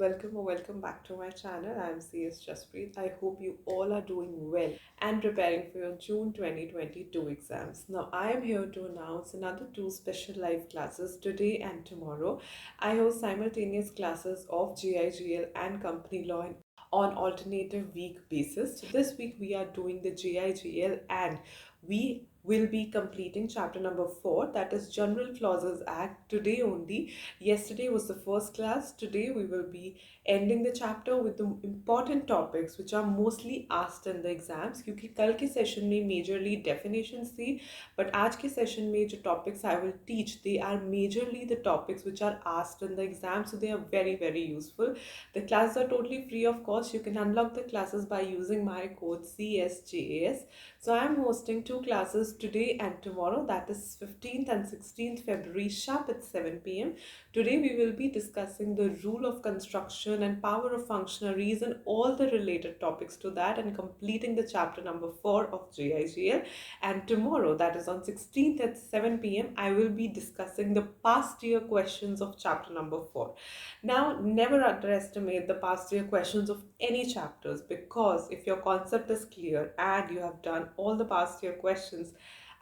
welcome or welcome back to my channel. I am CSJAS. I hope you all are doing well and preparing for your June 2022 exams. Now, I am here to announce another two special live classes today and tomorrow. I host simultaneous classes of GIGL and Company Law on alternative week basis. So this week we are doing the GIGL and we will be completing chapter number 4, that is General Clauses Act, today only. Yesterday was the first class. Today we will be ending the chapter with the important topics which are mostly asked in the exams, क्योंकि कल के session में majorly definitions थी, but आज के session में जो topics I will teach, they are majorly the topics which are asked in the exam, so they are very useful. The classes are totally free of cost. You can unlock the classes by using my code CSJAS. So I am hosting two classes today and tomorrow, that is 15th and 16th February sharp at 7 p.m. Today we will be discussing the rule of construction and power of functionaries and all the related topics to that, and completing the chapter number 4 of GIGL. And tomorrow, that is on 16th at 7 p.m, I will be discussing the past year questions of chapter number 4. Now, never underestimate the past year questions of any chapters, because if your concept is clear and you have done all the past year questions,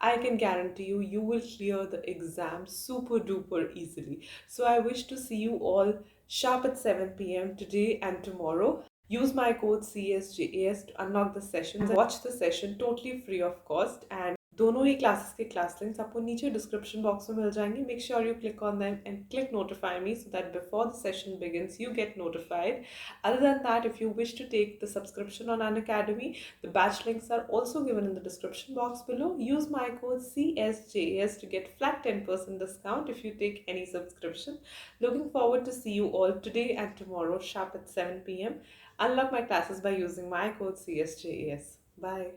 I can guarantee you, you will clear the exam super duper easily. So I wish to see you all sharp at 7 p.m. today and tomorrow. Use my code CSJAS to unlock the sessions and watch the session totally free of cost. And दोनों ही classes के class links आपको नीचे description box में मिल जाएंगे. Make sure you click on them and click notify me so that before the session begins you get notified. Other than that, if you wish to take the subscription on unacademy, the batch links are also given in the description box below. Use my code CSJAS to get flat 10% discount if you take any subscription. Looking forward to see you all today and tomorrow sharp at 7 p.m. Unlock my classes by using my code CSJAS. Bye.